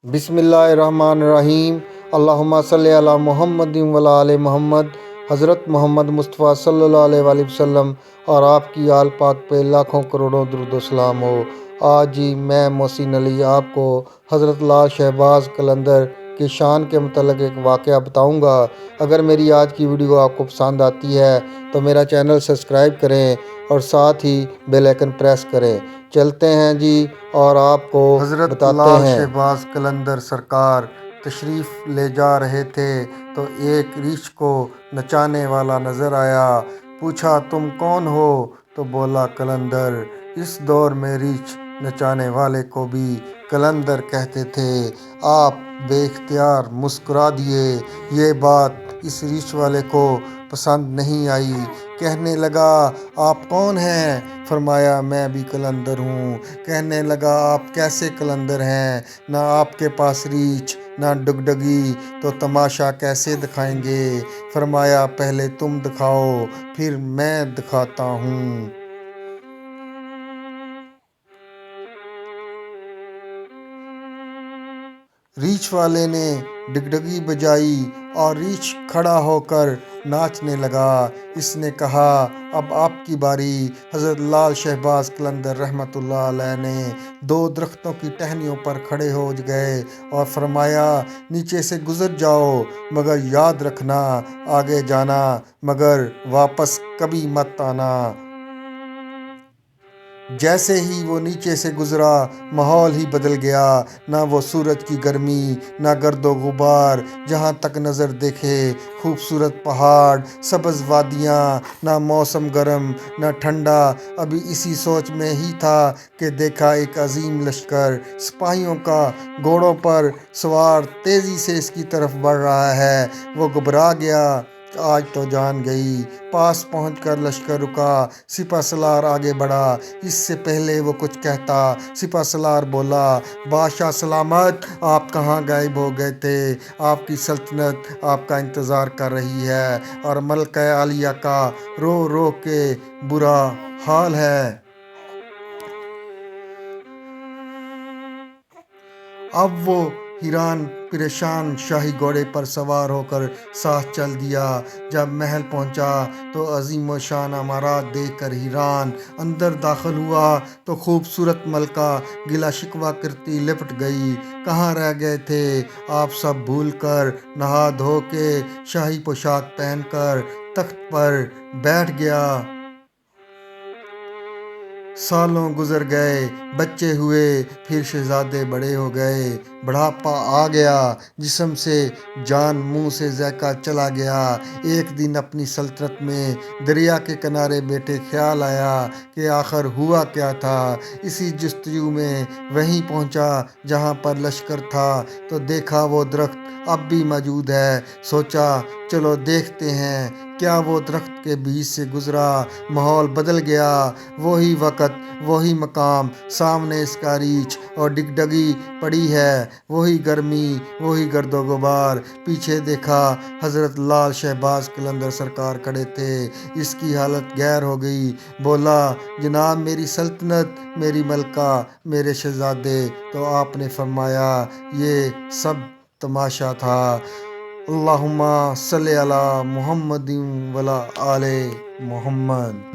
बिस्मिल्लाहिर्रहमानिर्रहीम। अल्लाहुम्मा सल्ली अला मुहम्मदिन व अला आले मोहम्मद। हज़रत मोहम्मद मुस्तफ़ा सल्लल्लाहु अलैहि वसल्लम और आपकी आल पाक पे लाखों करोड़ों दुरूद व सलाम हो। आज ही मैं मोहसिन अली आपको हज़रत लाल शहबाज कलंदर की शान के मतलब एक वाक़या बताऊंगा। अगर मेरी आज की वीडियो आपको पसंद आती है तो मेरा चैनल सब्सक्राइब करें और साथ ही बेल आइकन प्रेस करें। चलते हैं जी और आपको हज़रत बताते लाल हैं। शहबाज कलंदर सरकार तशरीफ़ ले जा रहे थे तो एक रीछ को नचाने वाला नज़र आया। पूछा तुम कौन हो? तो बोला कलंदर। इस दौर में रीछ नचाने वाले को भी कलंदर कहते थे। आप बेख्तियार मुस्कुरा दिए। ये बात इस रीछ वाले को पसंद नहीं आई। कहने लगा आप कौन हैं? फरमाया मैं भी कलंदर हूँ। कहने लगा आप कैसे कलंदर हैं? ना आपके पास रीछ ना डुगडगी तो तमाशा कैसे दिखाएंगे? फरमाया पहले तुम दिखाओ फिर मैं दिखाता हूँ। रीछ वाले ने डिगडगी बजाई और रीछ खड़ा होकर नाचने लगा। इसने कहा अब आपकी बारी। हज़रत लाल शहबाज कलंदर रहमतुल्लाह अलैह ने दो दरख्तों की टहनियों पर खड़े हो गए और फरमाया नीचे से गुज़र जाओ मगर याद रखना आगे जाना मगर वापस कभी मत आना। जैसे ही वो नीचे से गुज़रा माहौल ही बदल गया। ना वो सूरज की गर्मी ना गर्दो गुबार। जहाँ तक नज़र देखे खूबसूरत पहाड़ सब्ज़ वादियाँ। ना मौसम गर्म ना ठंडा। अभी इसी सोच में ही था कि देखा एक अजीम लश्कर सिपाहियों का घोड़ों पर सवार तेज़ी से इसकी तरफ बढ़ रहा है। वो घबरा गया आज तो जान गई। पास पहुंचकर लश्कर रुका। सिपा सलार आगे बढ़ा। इससे पहले वो कुछ कहता सिपा सलार बोला बादशाह सलामत आप कहाँ गायब हो गए थे? आपकी सल्तनत आपका इंतज़ार कर रही है और मलका आलिया का रो रो के बुरा हाल है। अब वो हिरान परेशान शाही घोड़े पर सवार होकर साथ चल दिया। जब महल पहुंचा तो अजीम व शान अमारात देख कर हिरान अंदर दाखिल हुआ तो खूबसूरत मलका गिला शिकवा करती लिपट गई। कहाँ रह गए थे आप सब भूल कर? नहा धो के शाही पोशाक पहनकर तख्त पर बैठ गया। सालों गुजर गए बच्चे हुए फिर शहजादे बड़े हो गए। बुढ़ापा आ गया जिस्म से जान मुंह से ज़ैका चला गया। एक दिन अपनी सल्तनत में दरिया के किनारे बैठे ख्याल आया कि आखिर हुआ क्या था। इसी जस्तजू में वहीं पहुंचा जहां पर लश्कर था तो देखा वो दरख्त अब भी मौजूद है। सोचा चलो देखते हैं क्या वो दरख्त के बीच से गुजरा। माहौल बदल गया। वही वक़्त वही मकाम सामने इसका रीछ और डिगडगी पड़ी है। वही गर्मी वही गर्दो गुबार। पीछे देखा हज़रत लाल शहबाज कलंदर सरकार खड़े थे। इसकी हालत गैर हो गई। बोला जनाब मेरी सल्तनत मेरी मलका मेरे शहजादे। तो आपने फरमाया ये सब तमाशा था। अल्लाहुम्मा सल्ली अला मुहम्मदिन व अला आले मोहम्मद।